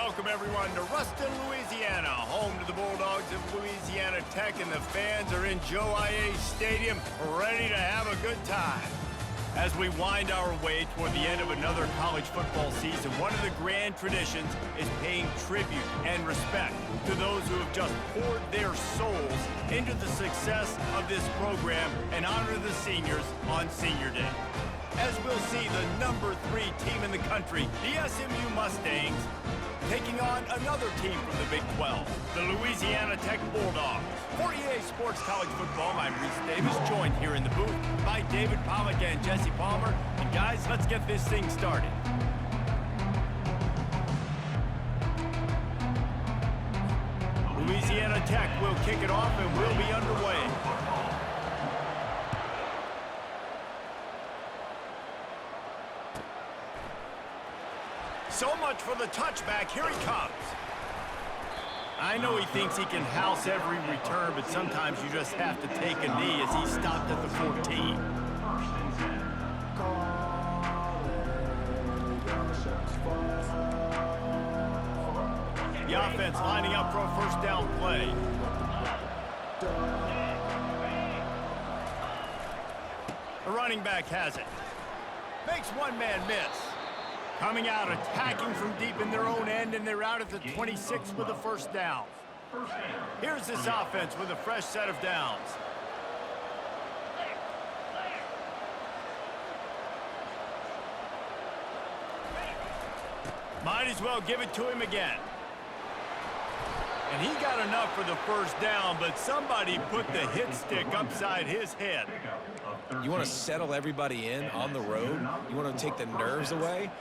welcome everyone to Ruston, Louisiana, home to the Bulldogs of Louisiana Tech, and the fans are in Joe I.A. Stadium ready to have a good time. As we wind our way toward the end of another college football season, one of the grand traditions is paying tribute and respect to those who have just poured their souls into the success of this program and honor the seniors on Senior Day. As we'll see the number 3 team in the country, the SMU Mustangs, taking on another team from the Big 12, the Louisiana Tech Bulldogs. For EA Sports College Football, I'm Reese Davis, joined here in the booth by David Pollack and Jesse Palmer. And guys, let's get this thing started. Louisiana Tech will kick it off and we'll be underway. So much for the touchback. Here he comes. I know he thinks he can house every return, but sometimes you just have to take a knee as he stopped at the 14. The offense lining up for a first down play. The running back has it. Makes one man miss. Coming out, attacking from deep in their own end, and they're out at the 26 with a first down. Here's this offense with a fresh set of downs. Might as well give it to him again. And he got enough for the first down, but somebody put the hit stick upside his head. You want to settle everybody in on the road? You want to take the nerves away?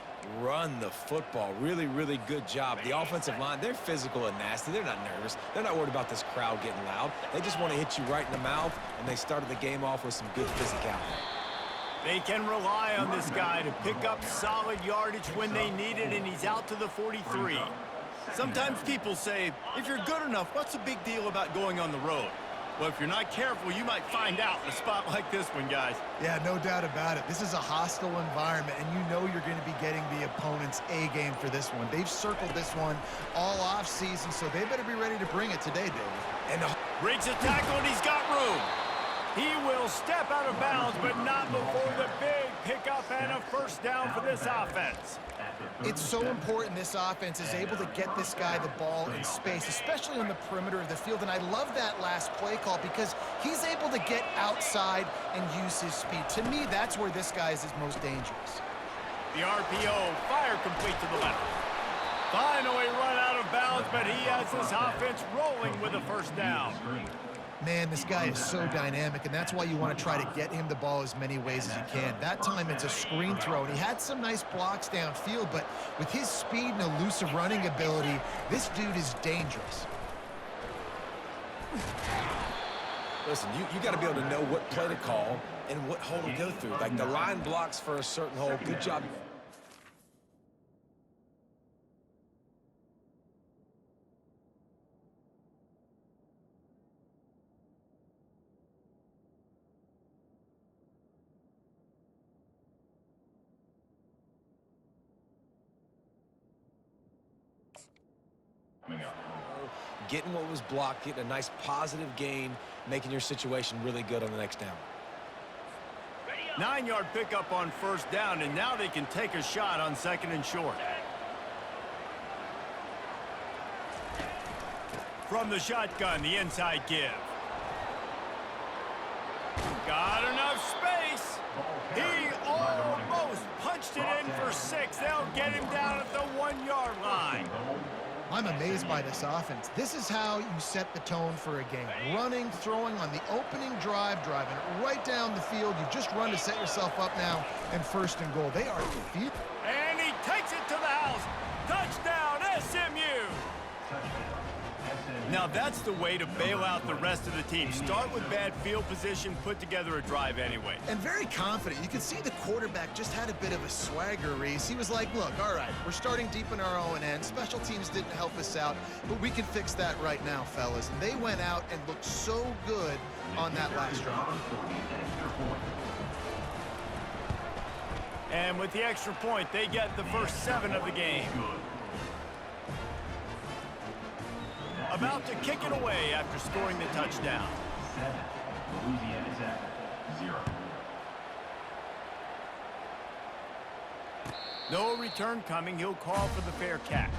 Run the football. Really, really good job. The offensive line, they're physical and nasty. They're not nervous. They're not worried about this crowd getting loud. They just want to hit you right in the mouth, and they started the game off with some good physicality. They can rely on this guy to pick up solid yardage when they need it, and he's out to the 43. Sometimes people say, if you're good enough, what's the big deal about going on the road? Well, if you're not careful, you might find out in a spot like this one, guys. Yeah, no doubt about it. This is a hostile environment, and you know you're going to be getting the opponent's A game for this one. They've circled this one all off season, so they better be ready to bring it today, David. And breaks a tackle, and he's got room. He will step out of bounds, but not before the big pickup and a first down for this offense. It's so important this offense is able to get this guy the ball in space, especially on the perimeter of the field. And I love that last play call because he's able to get outside and use his speed. To me, that's where this guy is his most dangerous. The RPO, fire complete to the left. Finally run out of bounds, but he has this offense rolling with a first down. Man, this guy is so dynamic, and that's why you want to try to get him the ball as many ways as you can. That time, it's a screen throw, and he had some nice blocks downfield, but with his speed and elusive running ability, this dude is dangerous. Listen, you got to be able to know what play to call and what hole to go through. Like the line blocks for a certain hole. Good job. Getting what was blocked, getting a nice positive gain, making your situation really good on the next down. 9-yard pickup on first down, and now they can take a shot on second and short. From the shotgun, the inside give. Got enough space. He almost punched it in for 6. They'll get him down at the 1-yard line. I'm amazed by this offense. This is how you set the tone for a game. Running, throwing on the opening drive, driving it right down the field. You just run to set yourself up now and first and goal. They are defeated. And he takes it to the house. Touchdown, SMU. Now that's the way to bail out the rest of the team. Start with bad field position, put together a drive anyway. And very confident. You can see the quarterback just had a bit of a swagger, Reese. He was like, look, all right, we're starting deep in our own end. Special teams didn't help us out, but we can fix that right now, fellas. And they went out and looked so good on that last drive. And with the extra point, they get the first 7 of the game. about to kick it away after scoring the touchdown. 7. Louisiana Tech, 0. No return coming. He'll call for the fair catch.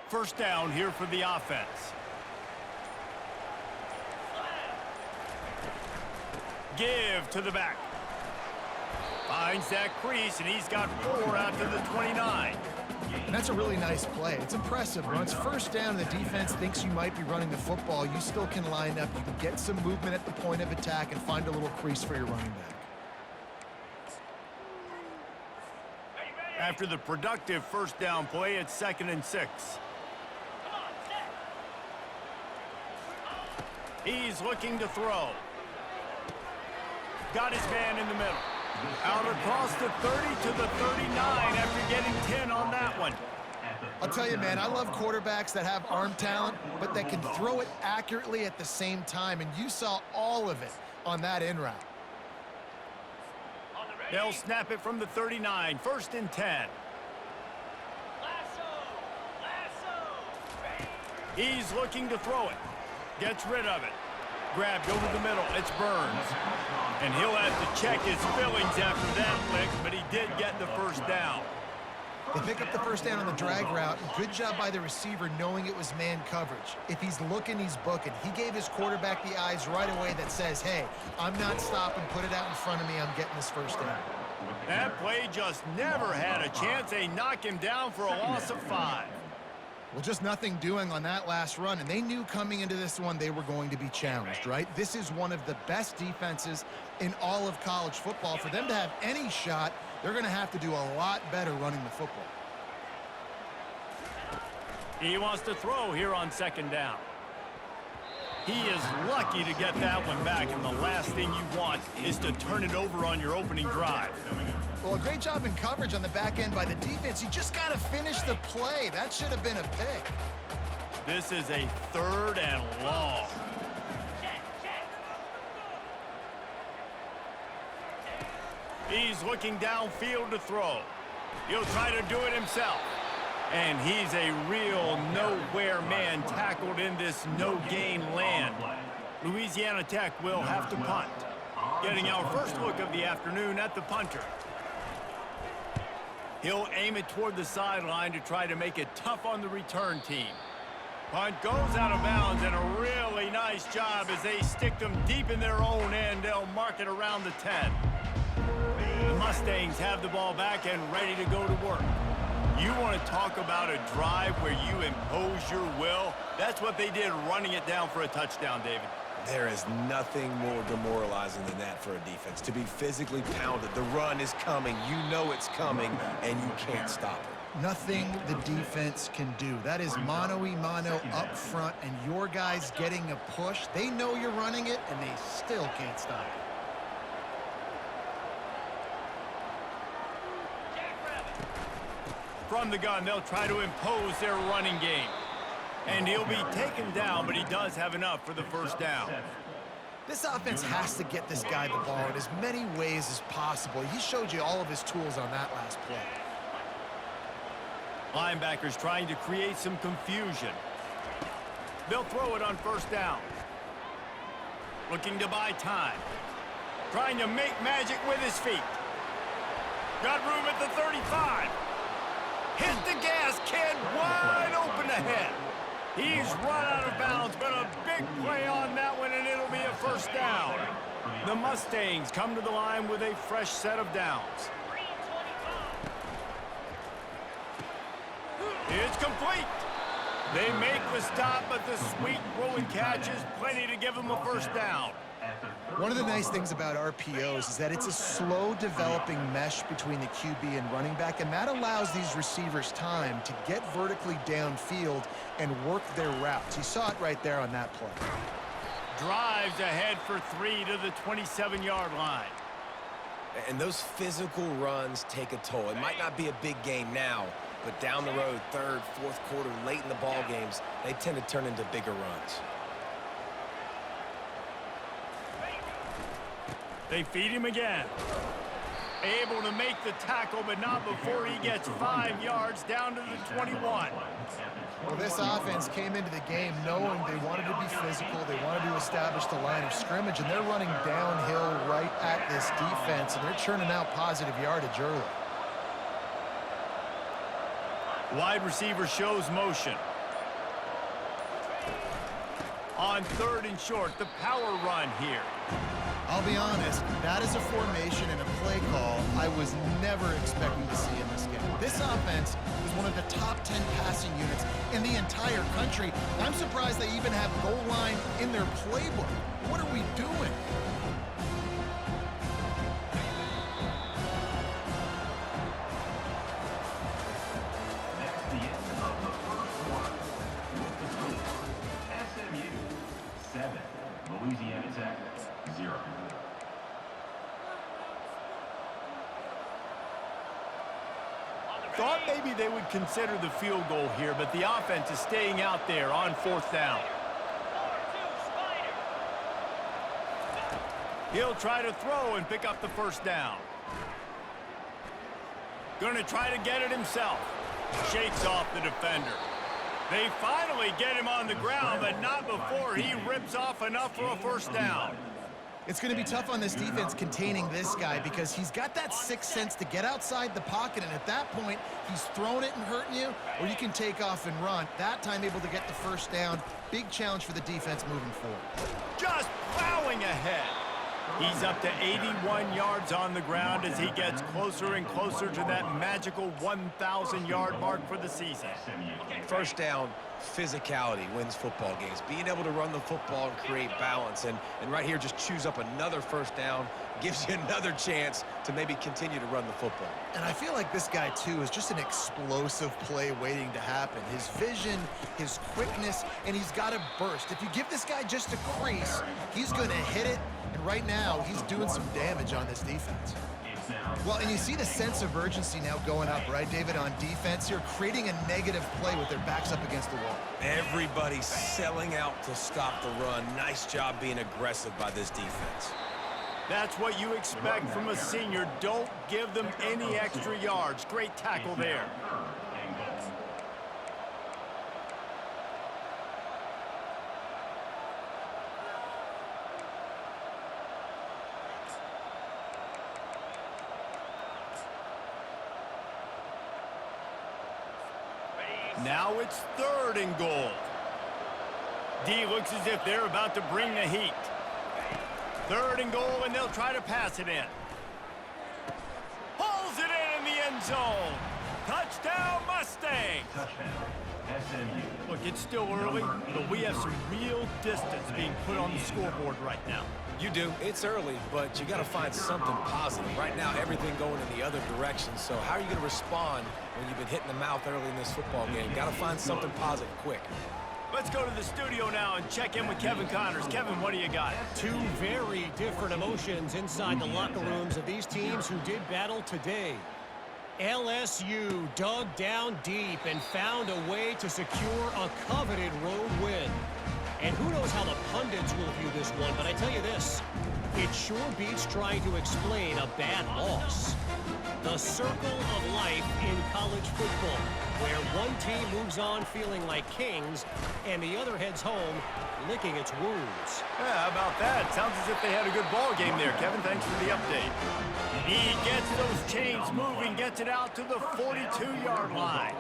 First down here for the offense. Give to the back. Finds that crease, and he's got 4 out to the 29. And that's a really nice play. It's impressive. When it's first down and the defense thinks you might be running the football, you still can line up. You can get some movement at the point of attack and find a little crease for your running back. After the productive first down play, it's 2nd and 6. He's looking to throw. Got his man in the middle. Out across the 30 to the 39 after getting 10 on that one. I'll tell you, man, I love quarterbacks that have arm talent, but that can throw it accurately at the same time, and you saw all of it on that in route. They'll snap it from the 39, 1st and 10. He's looking to throw it. Gets rid of it. Grabbed over the middle. It's Burns. And he'll have to check his feelings after that lick, but he did get the first down. They pick up the first down on the drag route. Good job by the receiver knowing it was man coverage. If he's looking, he's booking. He gave his quarterback the eyes right away that says, hey, I'm not stopping. Put it out in front of me. I'm getting this first down. That play just never had a chance. They knock him down for a loss of 5. Well, just nothing doing on that last run, and they knew coming into this one they were going to be challenged, right? This is one of the best defenses in all of college football. For them to have any shot, they're going to have to do a lot better running the football. He wants to throw here on 2nd down. He is lucky to get that one back, and the last thing you want is to turn it over on your opening drive. Well, a great job in coverage on the back end by the defense. You just got to finish the play. That should have been a pick. This is a 3rd and long. He's looking downfield to throw. He'll try to do it himself. And he's a real nowhere man tackled in this no-gain land. Louisiana Tech will have to punt. Getting our first look of the afternoon at the punter. He'll aim it toward the sideline to try to make it tough on the return team. Punt goes out of bounds, and a really nice job as they stick them deep in their own end. They'll mark it around the 10. The Mustangs have the ball back and ready to go to work. You want to talk about a drive where you impose your will? That's what they did running it down for a touchdown, David. There is nothing more demoralizing than that for a defense. To be physically pounded. The run is coming. You know it's coming, and you can't stop it. Nothing the defense can do. That is mano-a-mano up front, and your guys getting a push. They know you're running it, and they still can't stop it. From the gun, they'll try to impose their running game. And he'll be taken down, but he does have enough for the first down. This offense has to get this guy the ball in as many ways as possible. He showed you all of his tools on that last play. Linebackers trying to create some confusion. They'll throw it on first down. Looking to buy time. Trying to make magic with his feet. Got room at the 35. Hit the gas, kid, wide open ahead. He's run out of bounds, but a big play on that one, and it'll be a first down. The Mustangs come to the line with a fresh set of downs. It's complete. They make the stop, but the sweet rolling catch is plenty to give them a first down. One of the nice things about RPOs is that it's a slow developing mesh between the QB and running back, and that allows these receivers time to get vertically downfield and work their routes. You saw it right there on that play. Drives ahead for 3 to the 27-yard line. And those physical runs take a toll. It might not be a big game now, but down the road, third, fourth quarter, late in the ball games, they tend to turn into bigger runs. They feed him again. Able to make the tackle, but not before he gets 5 yards down to the 21. Well, this offense came into the game knowing they wanted to be physical, they wanted to establish the line of scrimmage, and they're running downhill right at this defense, and they're churning out positive yardage early. Wide receiver shows motion. On 3rd and short, the power run here. I'll be honest, that is a formation and a play call I was never expecting to see in this game. This offense is one of the top 10 passing units in the entire country. I'm surprised they even have goal line in their playbook. What are we doing? That's the end of the first quarter. With the score, SMU 7, Louisiana Tech 0. Thought maybe they would consider the field goal here, but the offense is staying out there on 4th down. He'll try to throw and pick up the 1st down. Gonna try to get it himself. Shakes off the defender. They finally get him on the ground, but not before he rips off enough for a 1st down. It's going to be tough on this defense containing this guy because he's got that sixth sense to get outside the pocket, and at that point, he's throwing it and hurting you, or you can take off and run. That time able to get the 1st down. Big challenge for the defense moving forward. Just plowing ahead. He's up to 81 yards on the ground as he gets closer and closer to that magical 1,000-yard mark for the season. 1st down, physicality wins football games. Being able to run the football and create balance. And right here, just choose up another 1st down, gives you another chance to maybe continue to run the football. And I feel like this guy, too, is just an explosive play waiting to happen. His vision, his quickness, and he's got a burst. If you give this guy just a crease, he's going to hit it. And right now, he's doing some damage on this defense. Well, and you see the sense of urgency now going up, right, David, on defense here, creating a negative play with their backs up against the wall. Everybody's selling out to stop the run. Nice job being aggressive by this defense. That's what you expect from a senior. Don't give them any extra yards. Great tackle there. Now it's 3rd and goal. D looks as if they're about to bring the heat. 3rd and goal, and they'll try to pass it in. Pulls it in the end zone. Touchdown, Mustang. Look, it's still early, but we have some real distance being put on the scoreboard right now. You do. It's early, but you got to find something positive. Right now, everything going in the other direction. So how are you going to respond when you've been hit in the mouth early in this football game? Got to find something positive quick. Let's go to the studio now and check in with Kevin Connors. Kevin, what do you got? Two very different emotions inside the locker rooms of these teams who did battle today. LSU dug down deep and found a way to secure a coveted road win. And who knows how the pundits will view this one, but I tell you this, it sure beats trying to explain a bad loss. The circle of life in college football, where one team moves on feeling like kings and the other heads home licking its wounds. Yeah, how about that? Sounds as if they had a good ball game there, Kevin. Thanks for the update. He gets those chains moving, gets it out to the 42-yard line.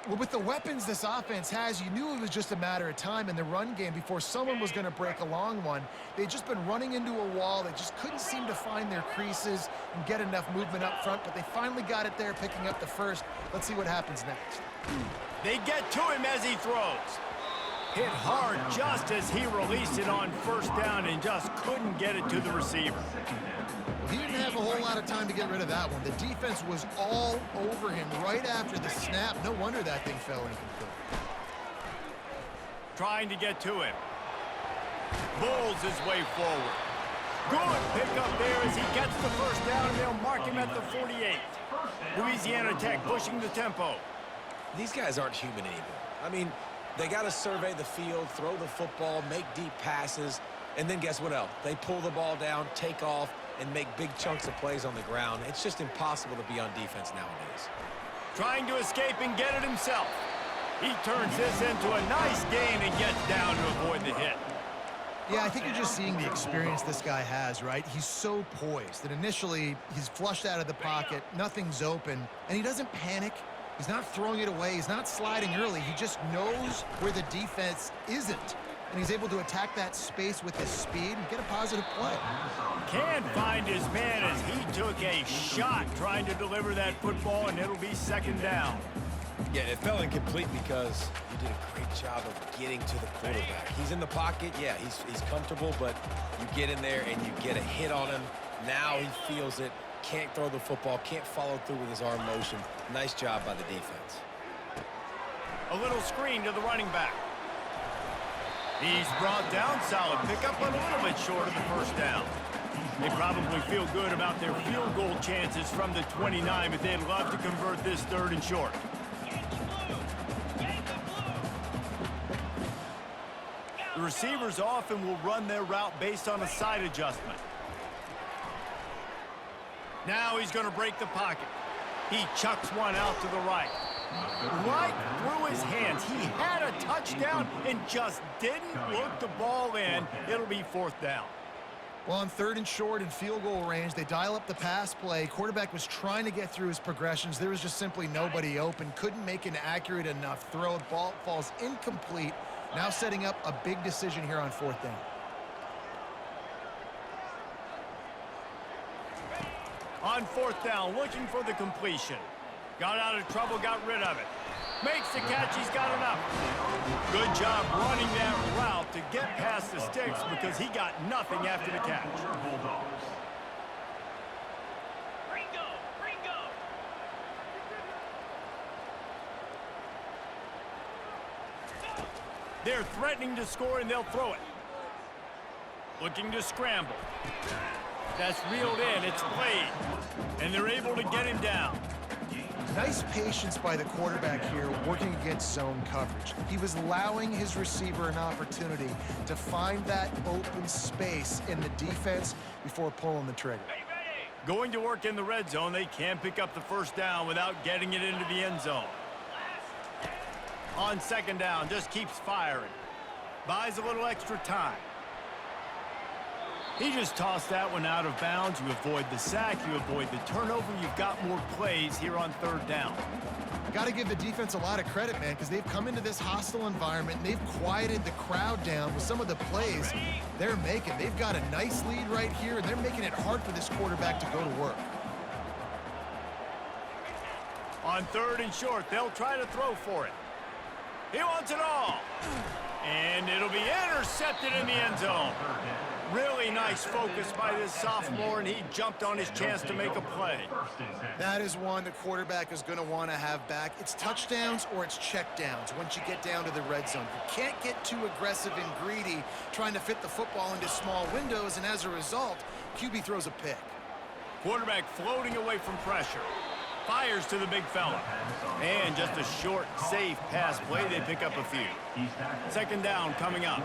Well, with the weapons this offense has, you knew it was just a matter of time in the run game before someone was going to break a long one. They'd just been running into a wall. They just couldn't seem to find their creases and get enough movement up front, but they finally got it there, picking up the 1st. Let's see what happens next. They get to him as he throws. Hit hard just as he released it on 1st down and just couldn't get it to the receiver. He didn't have a whole lot of time to get rid of that one. The defense was all over him right after the snap. No wonder that thing fell incomplete. Trying to get to him. Bulls his way forward. Good pickup there as he gets the first down, and they'll mark him at the 48. Louisiana Tech pushing the tempo. These guys aren't human anymore. I mean, they got to survey the field, throw the football, make deep passes, and then guess what else? They pull the ball down, take off, and make big chunks of plays on the ground. It's just impossible to be on defense nowadays. Trying to escape and get it himself. He turns this into a nice gain and gets down to avoid the hit. Yeah, I think you're just seeing the experience this guy has, right? He's so poised that initially he's flushed out of the pocket, nothing's open, and he doesn't panic. He's not throwing it away. He's not sliding early. He just knows where the defense isn't, and he's able to attack that space with his speed and get a positive play. Can't find his man as he took a shot trying to deliver that football, and it'll be second down. Yeah, it fell incomplete because you did a great job of getting to the quarterback. He's in the pocket. Yeah, he's comfortable, but you get in there and you get a hit on him. Now he feels it. Can't throw the football. Can't follow through with his arm motion. Nice job by the defense. A little screen to the running back. He's brought down. Solid pickup, but a little bit short of the first down. They probably feel good about their field goal chances from the 29, but they'd love to convert this third and short. The receivers often will run their route based on a side adjustment. Now he's going to break the pocket. He chucks one out to the right. Right through his hands. He had a touchdown and just didn't look the ball in. It'll be fourth down. Well, on third and short and field goal range, they dial up the pass play. Quarterback was trying to get through his progressions. There was just simply nobody open. Couldn't make an accurate enough throw. Ball falls incomplete. Now setting up a big decision here on fourth down. On fourth down, looking for the completion. Got out of trouble, got rid of it. Makes the catch, he's got enough. Good job running that route to get past the sticks because he got nothing after the catch. They're threatening to score, and they'll throw it. Looking to scramble. That's reeled in. It's played. And they're able to get him down. Nice patience by the quarterback here working against zone coverage. He was allowing his receiver an opportunity to find that open space in the defense before pulling the trigger. Going to work in the red zone, they can pick up the first down without getting it into the end zone. On second down, just keeps firing. Buys a little extra time. He just tossed that one out of bounds. You avoid the sack, you avoid the turnover. You've got more plays here on third down. Got to give the defense a lot of credit, man, because they've come into this hostile environment and they've quieted the crowd down with some of the plays they're making. They've got a nice lead right here, and they're making it hard for this quarterback to go to work. On third and short, they'll try to throw for it. He wants it all. And it'll be intercepted in the end zone. Really nice focus by this sophomore, and he jumped on his chance to make a play. That is one the quarterback is going to want to have back. It's touchdowns or it's checkdowns once you get down to the red zone. You can't get too aggressive and greedy trying to fit the football into small windows, and as a result, QB throws a pick. Quarterback floating away from pressure. Fires to the big fella. And just a short, safe pass play. They pick up a few. Second down coming up.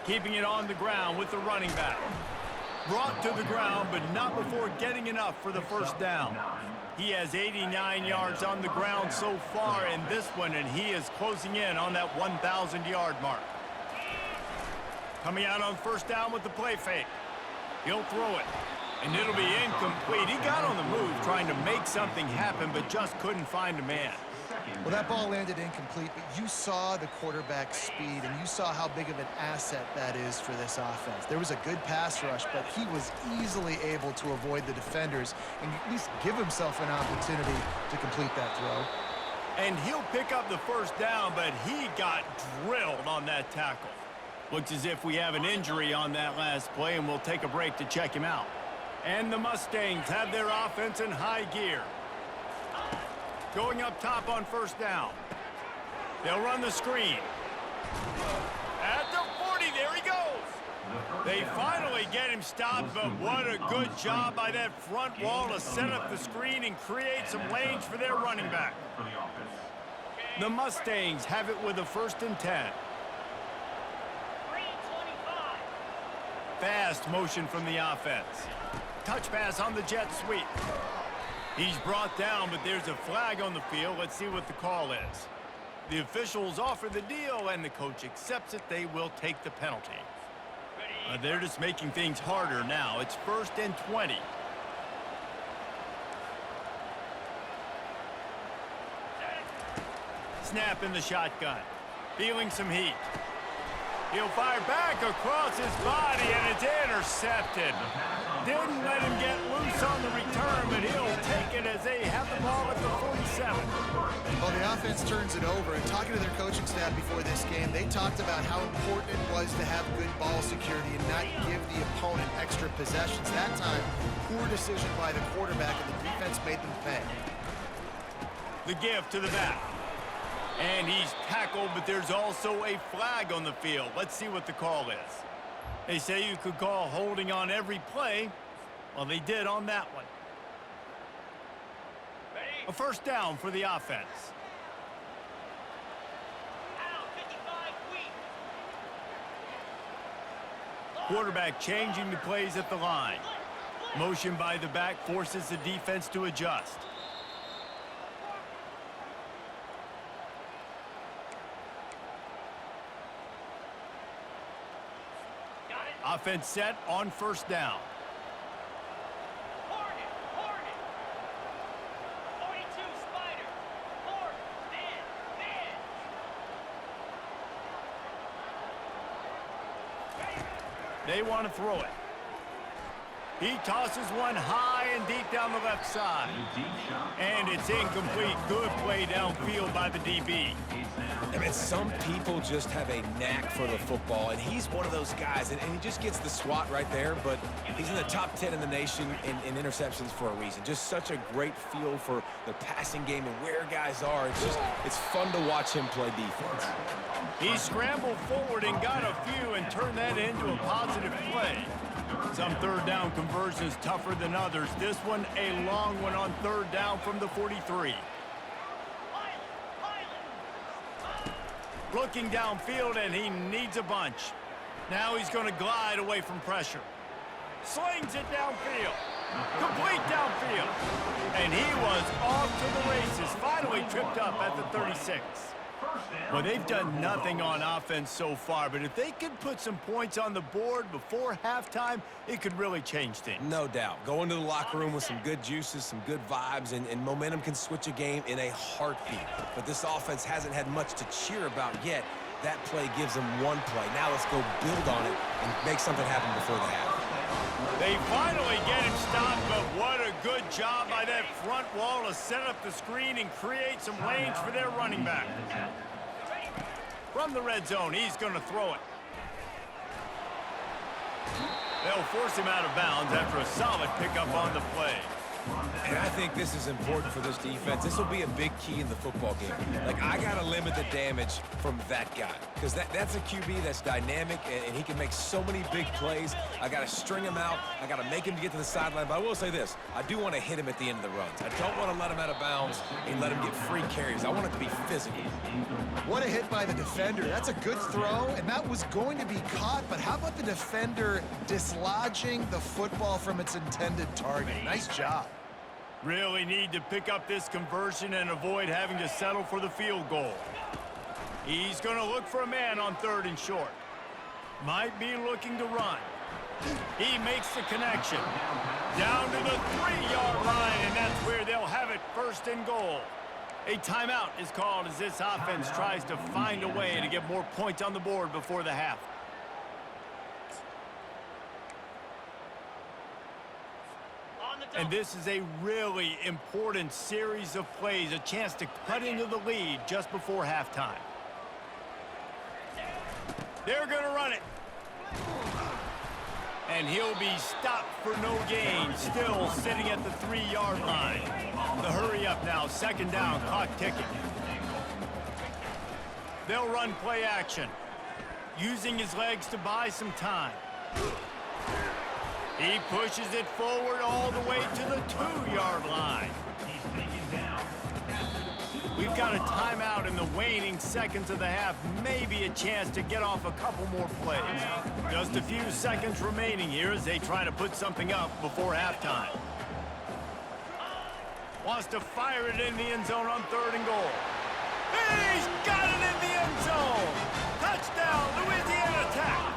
Keeping it on the ground with the running back. Brought to the ground, but not before getting enough for the first down. He has 89 yards on the ground so far in this one, and he is closing in on that 1,000-yard mark. Coming out on first down with the play fake. He'll throw it, and it'll be incomplete. He got on the move trying to make something happen, but just couldn't find a man. Well, that ball landed incomplete, but you saw the quarterback's speed, and you saw how big of an asset that is for this offense. There was a good pass rush, but he was easily able to avoid the defenders and at least give himself an opportunity to complete that throw. And he'll pick up the first down, but he got drilled on that tackle. Looks as if we have an injury on that last play, and we'll take a break to check him out. And the Mustangs have their offense in high gear. Going up top on first down. They'll run the screen. At the They finally get him stopped, but what a good job by that front wall to set up the screen and create some lanes for their running back. The Mustangs have it with a 1st and 10. Fast motion from the offense. Touch pass on the jet sweep. He's brought down, but there's a flag on the field. Let's see what the call is. The officials offer the deal, and the coach accepts it. They will take the penalty. They're just making things harder now. It's 1st and 20. Snap in the shotgun. Feeling some heat. He'll fire back across his body, and it's intercepted. Didn't let him get loose on the return, but he'll take it as they have the ball at the 47. Well, the offense turns it over, and talking to their coaching staff before this game, they talked about how important it was to have good ball security and not give the opponent extra possessions. That time, poor decision by the quarterback, and the defense made them pay. The give to the back. And he's tackled, but there's also a flag on the field. Let's see what the call is. They say you could call holding on every play. Well, they did on that one. A 1st down for the offense. Quarterback changing the plays at the line. Motion by the back forces the defense to adjust. Offense set on 1st down. Hornet. 42 Spider. Man. They want to throw it. He tosses one high and deep down the left side. And it's incomplete. Good play downfield by the DB. I mean, some people just have a knack for the football, and he's one of those guys, and he just gets the swat right there, but he's in the top 10 in the nation in interceptions for a reason. Just such a great feel for the passing game and where guys are. It's fun to watch him play defense. He scrambled forward and got a few and turned that into a positive play. Some 3rd down conversions tougher than others. This one, a long one on 3rd down from the 43. Looking downfield, and he needs a bunch. Now he's going to glide away from pressure. Slings it downfield. Complete downfield. And he was off to the races. Finally tripped up at the 36. Well, they've done nothing on offense so far, but if they could put some points on the board before halftime, it could really change things. No doubt. Go into the locker room with some good juices, some good vibes, and momentum can switch a game in a heartbeat. But this offense hasn't had much to cheer about yet. That play gives them one play. Now let's go build on it and make something happen before the half. They finally get him stopped, but what a good job by that front wall to set up the screen and create some lanes for their running back. From the red zone, he's going to throw it. They'll force him out of bounds after a solid pickup on the play. And I think this is important for this defense. This will be a big key in the football game. Like, I got to limit the damage from that guy because that's a QB that's dynamic, and he can make so many big plays. I got to string him out. I got to make him get to the sideline. But I will say this. I do want to hit him at the end of the runs. I don't want to let him out of bounds and let him get free carries. I want it to be physical. What a hit by the defender. That's a good throw, and that was going to be caught, but how about the defender dislodging the football from its intended target? Nice job. Really need to pick up this conversion and avoid having to settle for the field goal. He's going to look for a man on 3rd and short. Might be looking to run. He makes the connection. Down to the 3-yard line, and that's where they'll have it 1st and goal. A timeout is called as this offense tries to find a way to get more points on the board before the half. And this is a really important series of plays, a chance to cut into the lead just before halftime. They're going to run it. And he'll be stopped for no gain, still sitting at the 3-yard line. The hurry up now, 2nd down, clock ticking. They'll run play action, using his legs to buy some time. He pushes it forward all the way to the 2-yard line. He's taken down. We've got a timeout in the waning seconds of the half. Maybe a chance to get off a couple more plays. Just a few seconds remaining here as they try to put something up before halftime. Wants to fire it in the end zone on 3rd and goal. He's got it in the end zone! Touchdown, Louisiana Tech!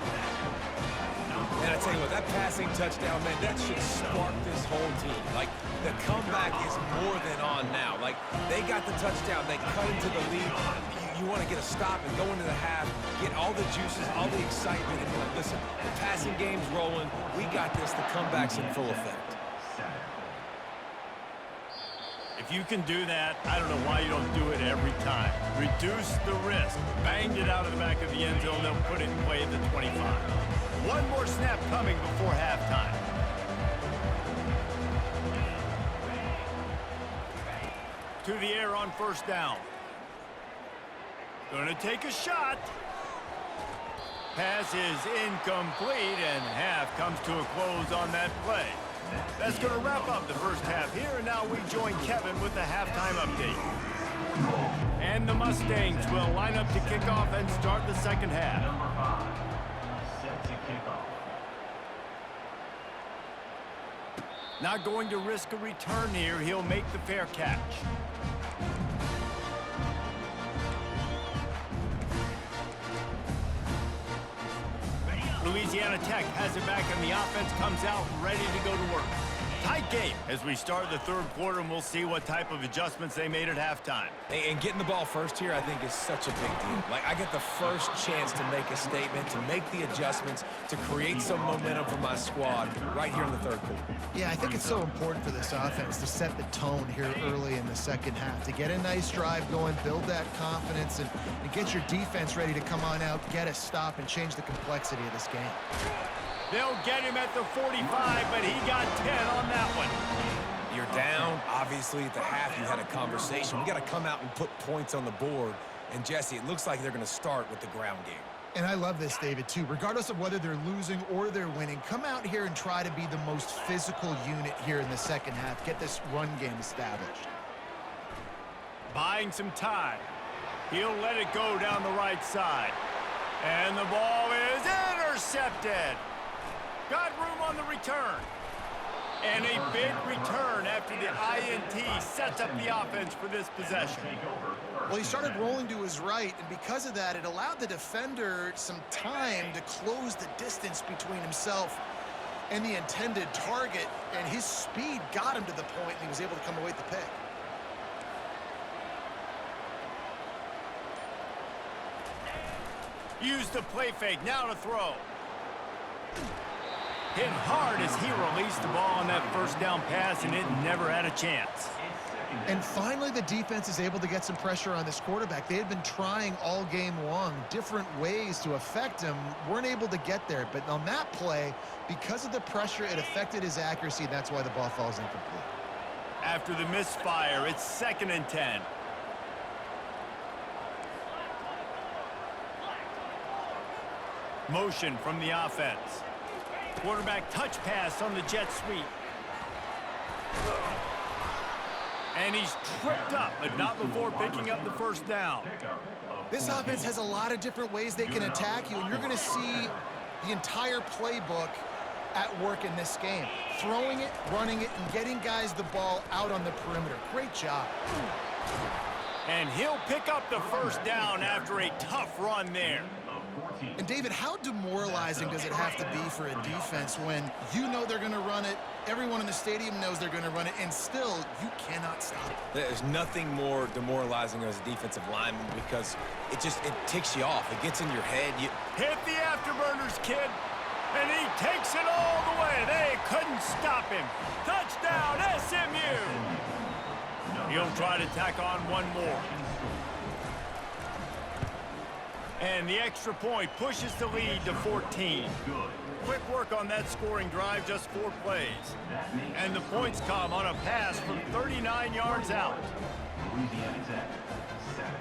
And I tell you what, that passing touchdown, man, that should spark this whole team. Like, the comeback is more than on now. Like, they got the touchdown, they cut into the lead. You want to get a stop and go into the half, get all the juices, all the excitement, and be like, listen, the passing game's rolling. We got this. The comeback's in full effect. If you can do that, I don't know why you don't do it every time. Reduce the risk. Banged it out of the back of the end zone. They'll put it in play at the 25. One more snap coming before halftime. To the air on 1st down. Gonna take a shot. Pass is incomplete, and half comes to a close on that play. That's going to wrap up the first half here, and now we join Kevin with the halftime update. And the Mustangs will line up to kick off and start the second half. Number 5, set to kick off. Not going to risk a return here. He'll make the fair catch. Louisiana Tech has it back, and the offense comes out ready to go to work. Tight game as we start the 3rd quarter, and we'll see what type of adjustments they made at halftime. And getting the ball first here, I think, is such a big deal. Like, I get the first chance to make a statement, to make the adjustments, to create some momentum for my squad right here in the 3rd quarter. Yeah, I think it's so important for this offense to set the tone here early in the second half, to get a nice drive going, build that confidence, and get your defense ready to come on out, get a stop, and change the complexity of this game. They'll get him at the 45, but he got 10 on that one. You're down. Obviously, at the half, you had a conversation. We got to come out and put points on the board. And, Jesse, it looks like they're going to start with the ground game. And I love this, David, too. Regardless of whether they're losing or they're winning, come out here and try to be the most physical unit here in the second half. Get this run game established. Buying some time. He'll let it go down the right side. And the ball is intercepted. Got room on the return. And a big return after the INT sets up the offense for this possession. Well, he started rolling to his right, and because of that, it allowed the defender some time to close the distance between himself and the intended target, and his speed got him to the point, and he was able to come away with the pick. Use the play fake, now to throw. Hit hard as he released the ball on that 1st down pass, and it never had a chance. And finally, the defense is able to get some pressure on this quarterback. They had been trying all game long different ways to affect him, weren't able to get there. But on that play, because of the pressure, it affected his accuracy. That's why the ball falls incomplete. After the misfire, it's 2nd and 10. Motion from the offense. Quarterback touch pass on the jet sweep. And he's tripped up, but not before picking up the 1st down. This offense has a lot of different ways they can attack you, and you're going to see the entire playbook at work in this game. Throwing it, running it, and getting guys the ball out on the perimeter. Great job. And he'll pick up the 1st down after a tough run there. And, David, how demoralizing does it have to be for a defense when you know they're going to run it, everyone in the stadium knows they're going to run it, and still you cannot stop it? There's nothing more demoralizing as a defensive lineman because it ticks you off. It gets in your head. Hit the afterburners, kid. And he takes it all the way. They couldn't stop him. Touchdown, SMU. He'll try to tack on one more. And the extra point pushes the lead to 14. Quick work on that scoring drive, just 4 plays. And the points come on a pass from 39 yards out. Louisiana Tech, 7.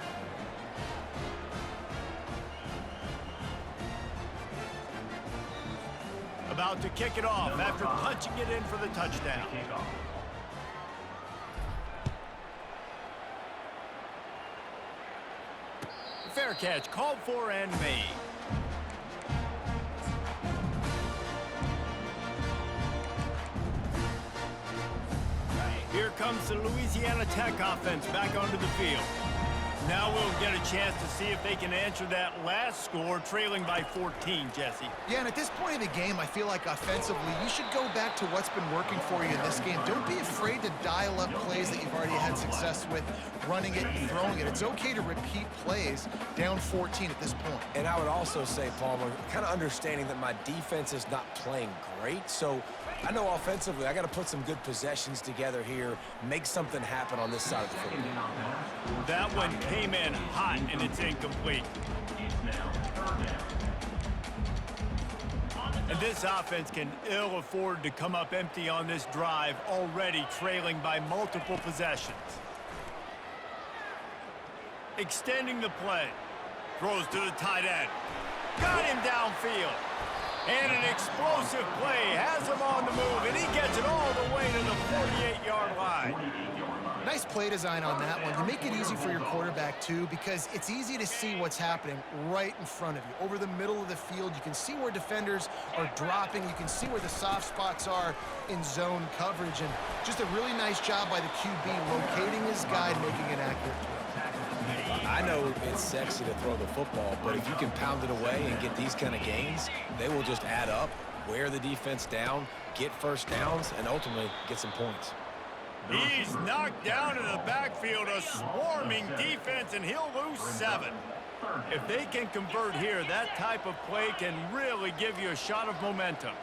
out to kick it off after punching it in for the touchdown. Fair catch called for and made. Here comes the Louisiana Tech offense back onto the field. Now we'll get a chance to see if they can answer that last score, trailing by 14, Jesse. Yeah, and at this point of the game, I feel like offensively, you should go back to what's been working for you in this game. Don't be afraid to dial up plays that you've already had success with, running it and throwing it. It's okay to repeat plays down 14 at this point. And I would also say, Palmer, kind of understanding that my defense is not playing great, so I know offensively I got to put some good possessions together here, make something happen on this side of the football. That one came in hot, and it's incomplete. And this offense can ill afford to come up empty on this drive, already trailing by multiple possessions. Extending the play. Throws to the tight end. Got him downfield. And an explosive play has him on the move, and he gets it all the way to the 48-yard line. Nice play design on that one. You make it easy for your quarterback, too, because it's easy to see what's happening right in front of you. Over the middle of the field, you can see where defenders are dropping. You can see where the soft spots are in zone coverage. And just a really nice job by the QB locating his guy and making an accurate throw. I know it's sexy to throw the football, but if you can pound it away and get these kind of gains, they will just add up, wear the defense down, get first downs, and ultimately get some points. He's knocked down in the backfield, a swarming defense, and he'll lose 7. If they can convert here, that type of play can really give you a shot of momentum.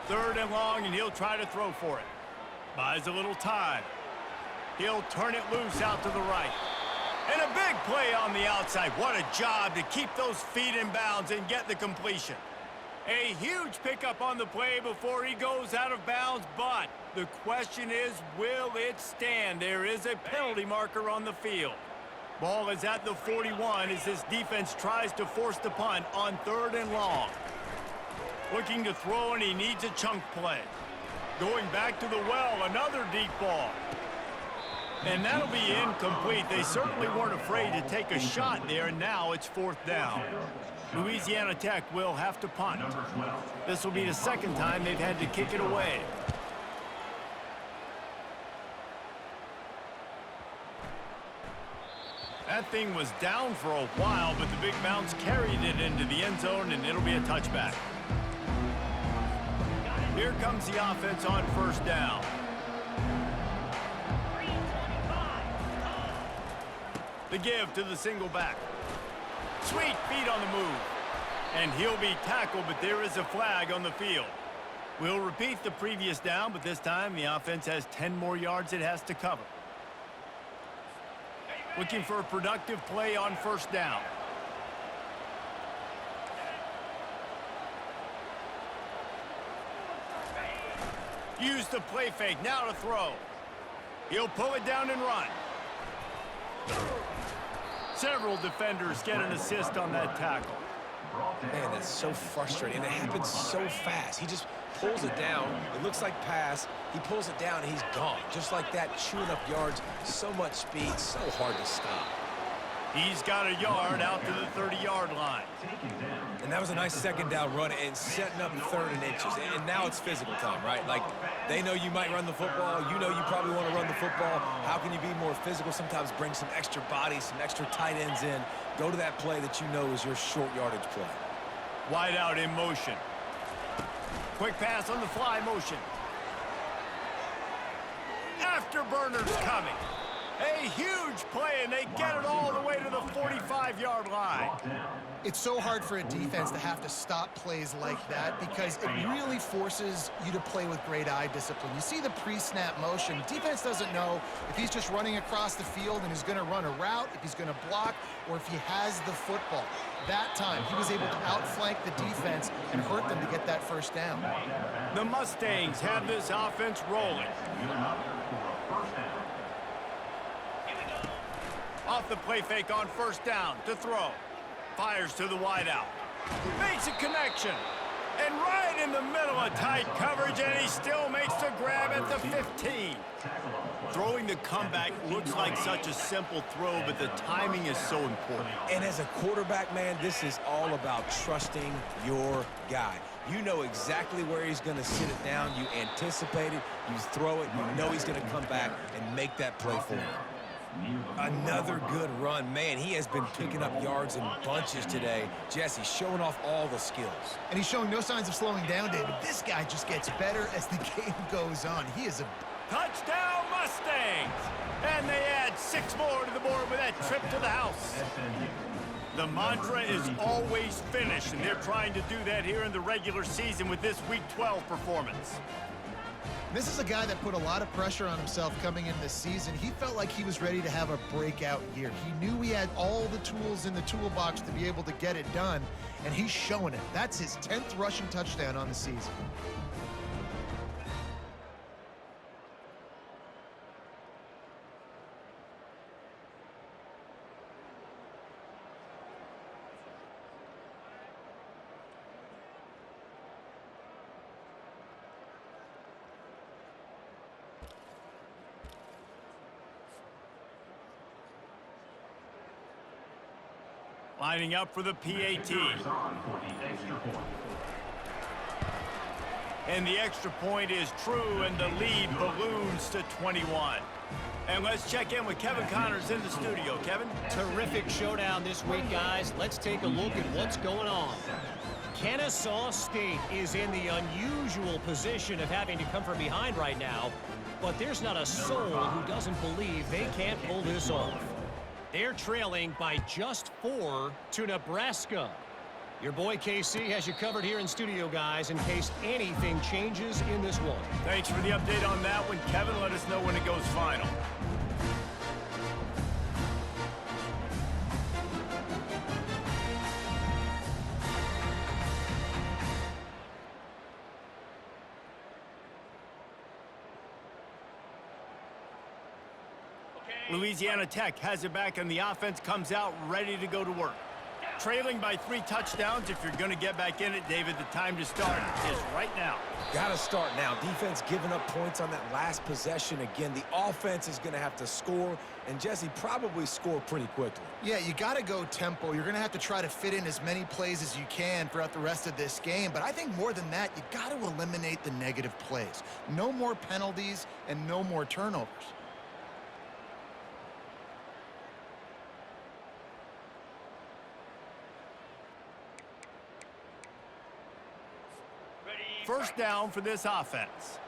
3rd and long, and he'll try to throw for it. Buys a little time. He'll turn it loose out to the right. And a big play on the outside. What a job to keep those feet in bounds and get the completion. A huge pickup on the play before he goes out of bounds, but the question is, will it stand? There is a penalty marker on the field. Ball is at the 41 as this defense tries to force the punt on 3rd and long. Looking to throw, and he needs a chunk play. Going back to the well, another deep ball. And that'll be incomplete. They certainly weren't afraid to take a shot there, and now it's 4th down. Louisiana Tech will have to punt. This will be the 2nd time they've had to kick it away. That thing was down for a while, but the big bounce carried it into the end zone, and it'll be a touchback. Here comes the offense on 1st down. The give to the single back. Sweet feet on the move. And he'll be tackled, but there is a flag on the field. We'll repeat the previous down, but this time the offense has 10 more yards it has to cover. Looking for a productive play on 1st down. Use the play fake, now to throw. He'll pull it down and run. Several defenders get an assist on that tackle. Man, that's so frustrating, and it happens so fast. He just pulls it down. It looks like pass. He pulls it down, and he's gone. Just like that, chewing up yards. So much speed, so hard to stop. He's got a yard out to the 30-yard line. And that was a nice 2nd down run and setting up 3rd and inches. And now it's physical time, right? Like, they know you might run the football. You know you probably want to run the football. How can you be more physical? Sometimes bring some extra bodies, some extra tight ends in. Go to that play that you know is your short yardage play. Wide out in motion. Quick pass on the fly motion. Afterburners coming. A huge play, and they get it all the way to the 45-yard line. It's so hard for a defense to have to stop plays like that because it really forces you to play with great eye discipline. You see the pre-snap motion. Defense doesn't know if he's just running across the field and he's going to run a route, if he's going to block, or if he has the football. That time, he was able to outflank the defense and hurt them to get that 1st down. The Mustangs have this offense rolling. Off the play fake on 1st down to throw. Fires to the wideout. Makes a connection. And right in the middle of tight coverage, and he still makes the grab at the 15. Throwing the comeback looks like such a simple throw, but the timing is so important. And as a quarterback, man, this is all about trusting your guy. You know exactly where he's going to sit it down. You anticipate it. You throw it. You know he's going to come back and make that play for you. Another good run. Man, he has been picking up yards in bunches today. Jesse showing off all the skills. And he's showing no signs of slowing down, David. This guy just gets better as the game goes on. He is a... Touchdown, Mustangs! And they add 6 more to the board with that trip to the house. The mantra is always finish, and they're trying to do that here in the regular season with this Week 12 performance. This is a guy that put a lot of pressure on himself coming in this season. He felt like he was ready to have a breakout year. He knew he had all the tools in the toolbox to be able to get it done, and he's showing it. That's his 10th rushing touchdown on the season. Lining up for the PAT. And the extra point is true, and the lead balloons to 21. And let's check in with Kevin Connors in the studio. Kevin? Terrific showdown this week, guys. Let's take a look at what's going on. Kennesaw State is in the unusual position of having to come from behind right now, but there's not a soul who doesn't believe they can't pull this off. They're trailing by just 4 to Nebraska. Your boy KC has you covered here in studio, guys, in case anything changes in this one. Thanks for the update on that one, Kevin. Let us know when it goes final. Louisiana Tech has it back, and the offense comes out ready to go to work. Trailing by 3 touchdowns. If you're going to get back in it, David, the time to start is right now. Got to start now. Defense giving up points on that last possession. Again, the offense is going to have to score, and Jesse probably score pretty quickly. Yeah, you got to go tempo. You're going to have to try to fit in as many plays as you can throughout the rest of this game. But I think more than that, you got to eliminate the negative plays. No more penalties and no more turnovers. First down for this offense.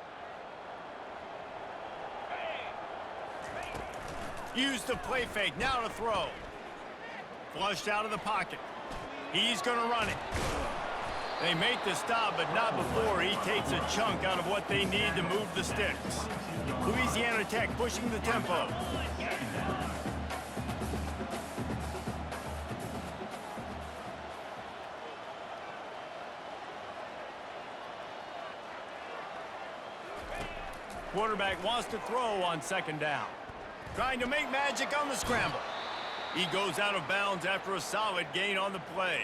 Use the play fake, now to throw. Flushed out of the pocket. He's going to run it. They make the stop, but not before he takes a chunk out of what they need to move the sticks. Louisiana Tech pushing the tempo. Quarterback wants to throw on second down. Trying to make magic on the scramble. He goes out of bounds after a solid gain on the play.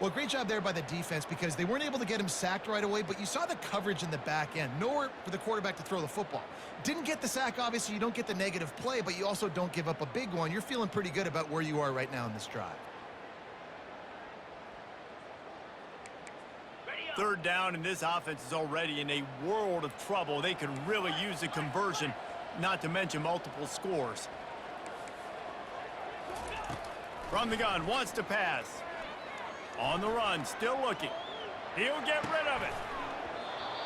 Well, great job there by the defense because they weren't able to get him sacked right away, but you saw the coverage in the back end. Nowhere for the quarterback to throw the football. Didn't get the sack, obviously. You don't get the negative play, but you also don't give up a big one. You're feeling pretty good about where you are right now in this drive. Third down, and this offense is already in a world of trouble. They could really use a conversion, not to mention multiple scores. From the gun, wants to pass. On the run, still looking. He'll get rid of it.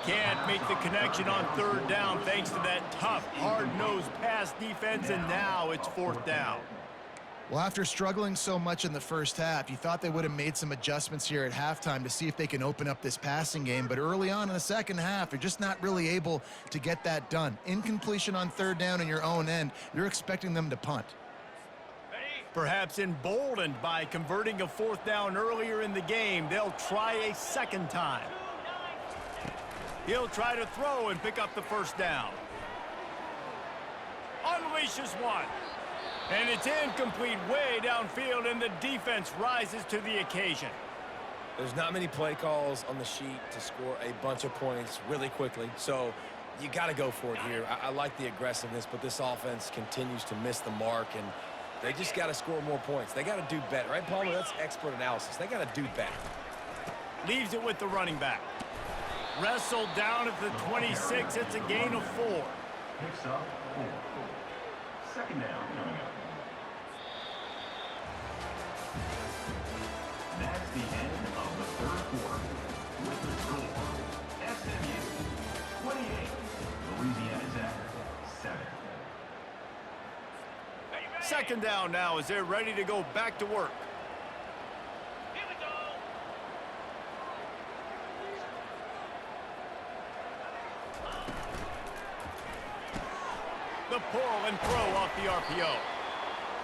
Can't make the connection on third down thanks to that tough, hard-nosed pass defense, and now it's fourth down. Well, after struggling so much in the first half, you thought they would have made some adjustments here at halftime to see if they can open up this passing game. But early on in the second half, they're just not really able to get that done. Incompletion on third down in your own end, you're expecting them to punt. Perhaps emboldened by converting a fourth down earlier in the game, they'll try a second time. He'll try to throw and pick up the first down. Unleashes one. And it's incomplete way downfield, and the defense rises to the occasion. There's not many play calls on the sheet to score a bunch of points really quickly, so you got to go for it here. I like the aggressiveness, but this offense continues to miss the mark, and they just got to score more points. They got to do better, right, Palmer? That's expert analysis. They got to do better. Leaves it with the running back. Wrestled down at the 26. It's a gain of 4. Picks up 4. Second down coming up. That's the end of the third quarter. With the score, SMU 28, Louisiana Tech 7. Second down now as they're ready to go back to work. Here we go. The pull and throw off the RPO.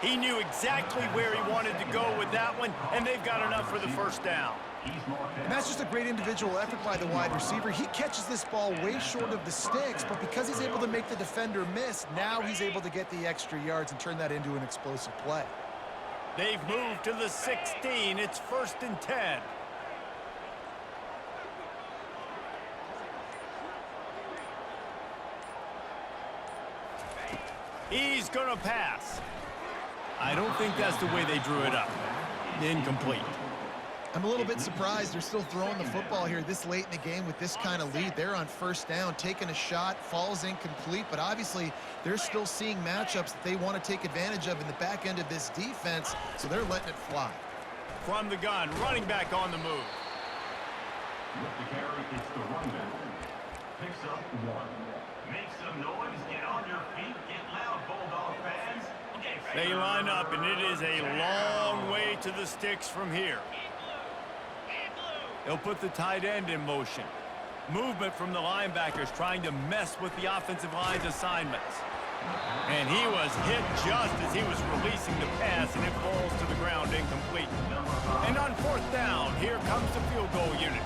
He knew exactly where he wanted to go with that one, and they've got enough for the first down. And that's just a great individual effort by the wide receiver. He catches this ball way short of the sticks, but because he's able to make the defender miss, now he's able to get the extra yards and turn that into an explosive play. They've moved to the 16. It's 1st and 10. He's going to pass. I don't think that's the way they drew it up. Incomplete. I'm a little bit surprised they're still throwing the football here this late in the game with this kind of lead. They're on first down, taking a shot, falls incomplete, but obviously they're still seeing matchups that they want to take advantage of in the back end of this defense, so they're letting it fly. From the gun, running back on the move. With the carry, it's the running back. Picks up 1. Make some noise, get on your feet, get loud, Bulldog fans. They line up, and it is a long way to the sticks from here. They'll put the tight end in motion. Movement from the linebackers trying to mess with the offensive line's assignments. And he was hit just as he was releasing the pass, and it falls to the ground incomplete. And on 4th down, here comes the field goal unit.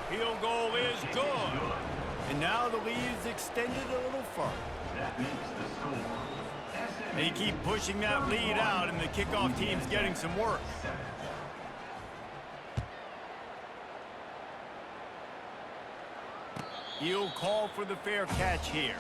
Field goal is good. And now the lead is extended a little further. That makes the score. They keep pushing that lead out, and the kickoff team's getting some work. He'll call for the fair catch here.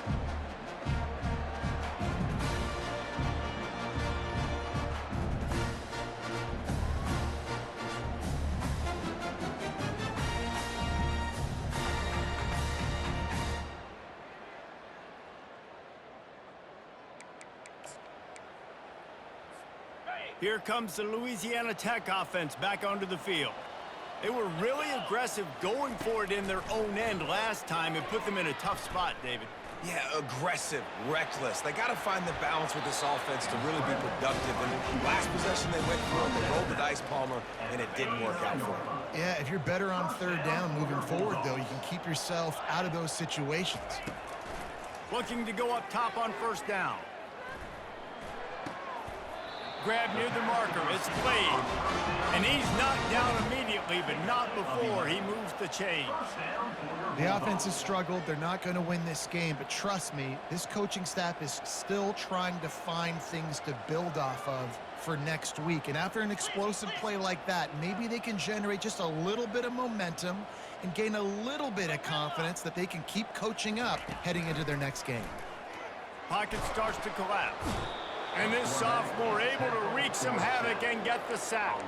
Here comes the Louisiana Tech offense back onto the field. They were really aggressive going for it in their own end last time and put them in a tough spot, David. Yeah, aggressive, reckless. They got to find the balance with this offense to really be productive. And last possession they went for it, they rolled the dice, Palmer, and it didn't work out for them. Yeah, if you're better on 3rd down moving forward, though, you can keep yourself out of those situations. Looking to go up top on 1st down. Grab near the marker. It's played. And he's knocked down immediately, but not before he moves the chains. The offense has struggled. They're not going to win this game, but trust me, this coaching staff is still trying to find things to build off of for next week. And after an explosive play like that, maybe they can generate just a little bit of momentum and gain a little bit of confidence that they can keep coaching up heading into their next game. Pocket starts to collapse. And this sophomore able to wreak some havoc and get the sack.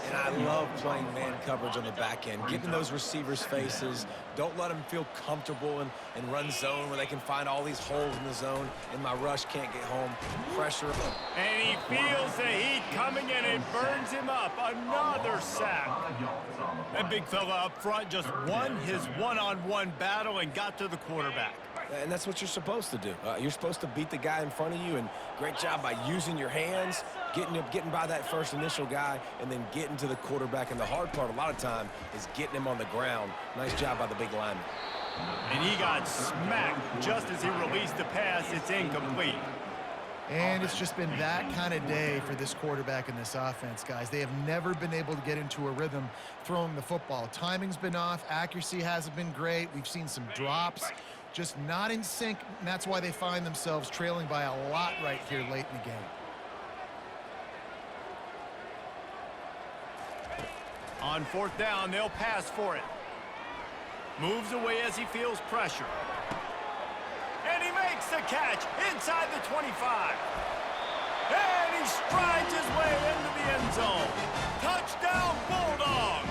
And I love playing man coverage on the back end, getting those receivers' faces. Don't let them feel comfortable and run zone where they can find all these holes in the zone, and my rush can't get home. Pressure. And he feels the heat coming, and it burns him up. Another sack. That big fella up front just won his one-on-one battle and got to the quarterback. And that's what you're supposed to do. You're supposed to beat the guy in front of you, and great job by using your hands, getting by that first initial guy, and then getting to the quarterback. And the hard part a lot of time is getting him on the ground. Nice job by the big lineman. And he got smacked just as he released the pass. It's incomplete. And it's just been that kind of day for this quarterback and this offense, guys. They have never been able to get into a rhythm throwing the football. Timing's been off. Accuracy hasn't been great. We've seen some drops. Just not in sync, and that's why they find themselves trailing by a lot right here late in the game. On fourth down, they'll pass for it. Moves away as he feels pressure. And he makes the catch inside the 25. And he strides his way into the end zone. Touchdown, Bulldogs!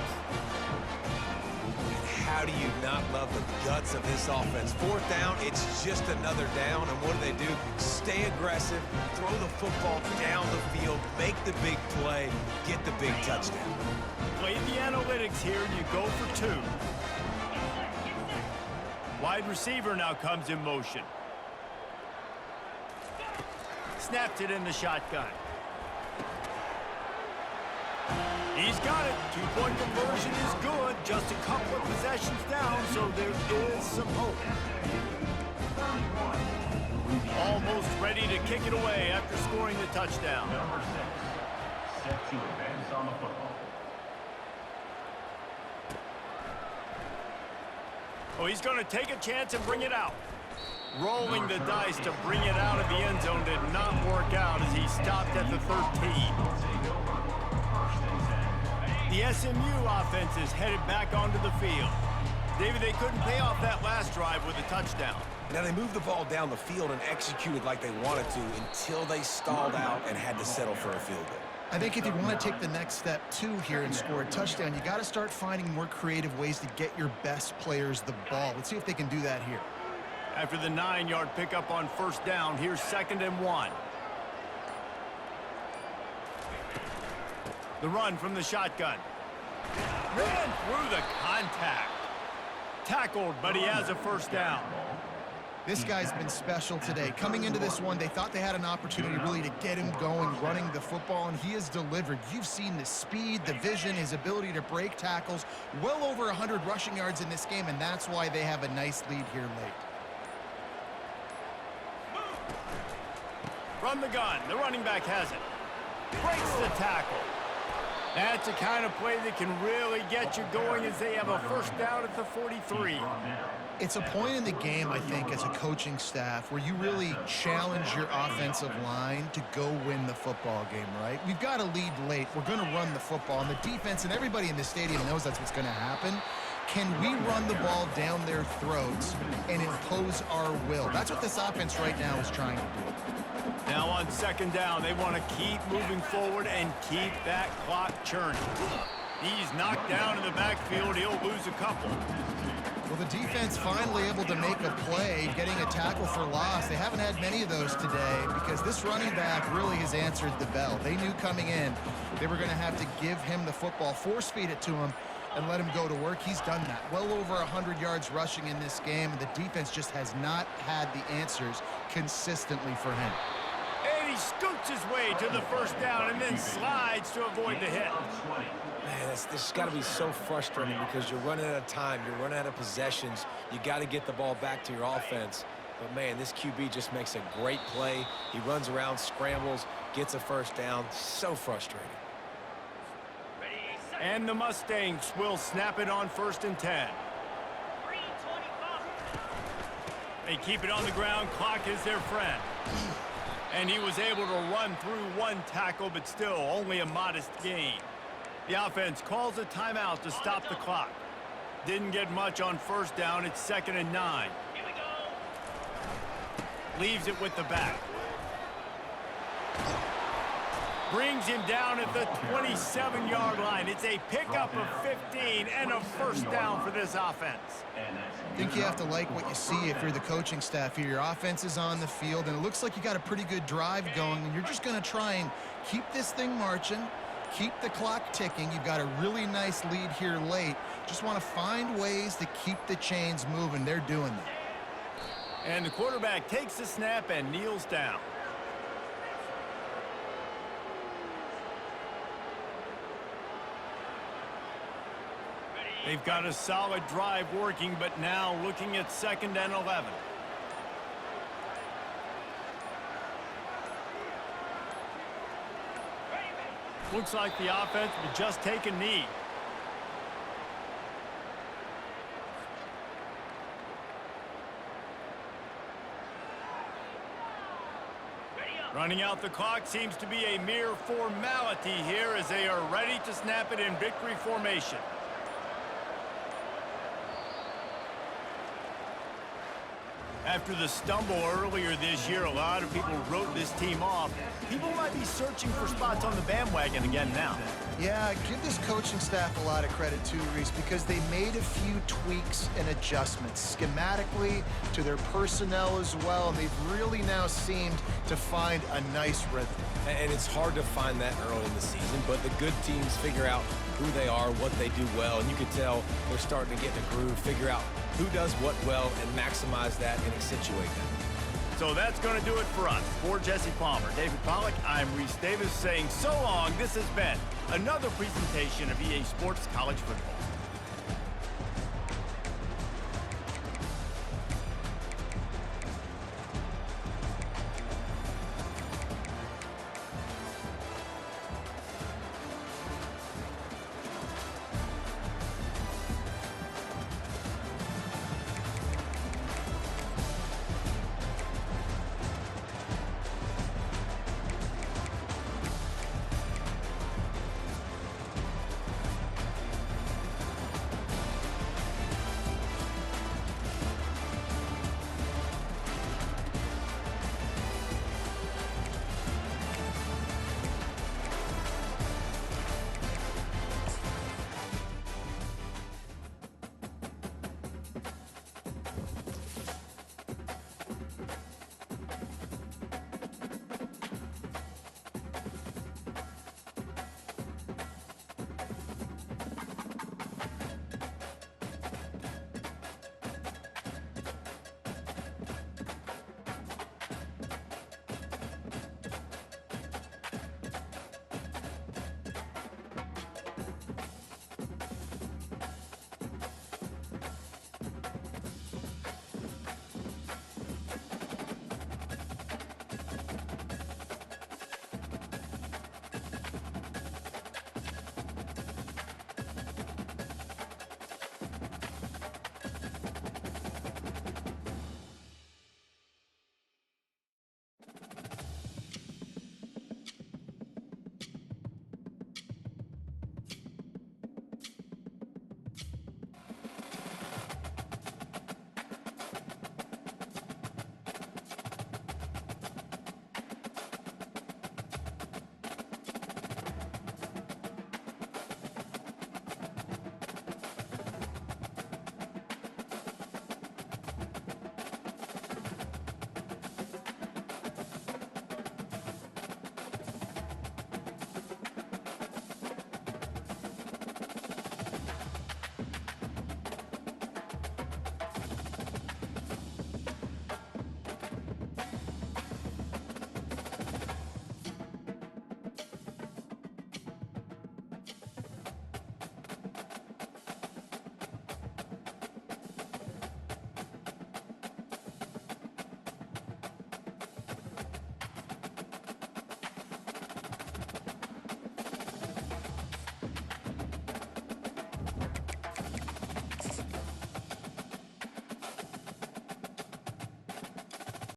How do you not love the guts of this offense? Fourth down, it's just another down, and what do? Stay aggressive, throw the football down the field, make the big play, get the big touchdown. Play the analytics here, and you go for two. Wide receiver now comes in motion. Snaps it in the shotgun. He's got it. Two-point conversion is good. Just a couple of possessions down, so there is some hope. Almost ready to kick it away after scoring the touchdown. Number 6, set to advance on the football. Oh, he's going to take a chance and bring it out. Rolling the dice to bring it out of the end zone did not work out as he stopped at the 13. The SMU offense is headed back onto the field. David, they couldn't pay off that last drive with a touchdown. Now, they moved the ball down the field and executed like they wanted to until they stalled out and had to settle for a field goal. I think if you want to take the next step, too, here and score a touchdown, you got to start finding more creative ways to get your best players the ball. Let's see if they can do that here. After the 9-yard pickup on first down, here's 2nd and 1. The run from the shotgun. Ran through the contact. Tackled, but he has a first down. This guy's been special today. Coming into this one, they thought they had an opportunity really to get him going, running the football, and he has delivered. You've seen the speed, the vision, his ability to break tackles. Well over 100 rushing yards in this game, and that's why they have a nice lead here late. From the gun, the running back has it. Breaks the tackle. That's the kind of play that can really get you going as they have a first down at the 43. It's a point in the game, I think, as a coaching staff where you really challenge your offensive line to go win the football game, right? We've got to lead late. We're going to run the football, and the defense and everybody in the stadium knows that's what's going to happen. Can we run the ball down their throats and impose our will? That's what this offense right now is trying to do. Now on 2nd down, they want to keep moving forward and keep that clock churning. He's knocked down in the backfield. He'll lose a couple. Well, the defense finally able to make a play, getting a tackle for loss. They haven't had many of those today because this running back really has answered the bell. They knew coming in they were going to have to give him the football, force feed it to him, and let him go to work. He's done that. Well over 100 yards rushing in this game. The defense just has not had the answers consistently for him. And he scoots his way to the first down and then slides to avoid the hit. Man, this has got to be so frustrating because you're running out of time. You're running out of possessions. You got to get the ball back to your offense. But, man, this QB just makes a great play. He runs around, scrambles, gets a first down. So frustrating. And the Mustangs will snap it on 1st and 10. 3:25. They keep it on the ground. Clock is their friend. And he was able to run through one tackle, but still only a modest gain. The offense calls a timeout to stop the clock. Didn't get much on first down. It's 2nd and 9. Here we go. Leaves it with the back. Brings him down at the 27-yard line. It's a pickup of 15 and a first down for this offense. I think you have to like what you see if you're the coaching staff here. Your offense is on the field, and it looks like you got a pretty good drive going, and you're just going to try and keep this thing marching, keep the clock ticking. You've got a really nice lead here late. Just want to find ways to keep the chains moving. They're doing that. And the quarterback takes the snap and kneels down. They've got a solid drive working, but now looking at 2nd and 11. Looks like the offense will just take a knee. Ready up. Running out the clock seems to be a mere formality here as they are ready to snap it in victory formation. After the stumble earlier this year, a lot of people wrote this team off. People might be searching for spots on the bandwagon again now. Yeah, give this coaching staff a lot of credit too, Reese, because they made a few tweaks and adjustments schematically to their personnel as well, and they've really now seemed to find a nice rhythm. And it's hard to find that early in the season, but the good teams figure out who they are, what they do well, and you can tell they're starting to get in a groove, figure out who does what well, and maximize that and accentuate that. So that's going to do it for us. For Jesse Palmer, David Pollack, I'm Reese Davis saying so long. This has been another presentation of EA Sports College Football.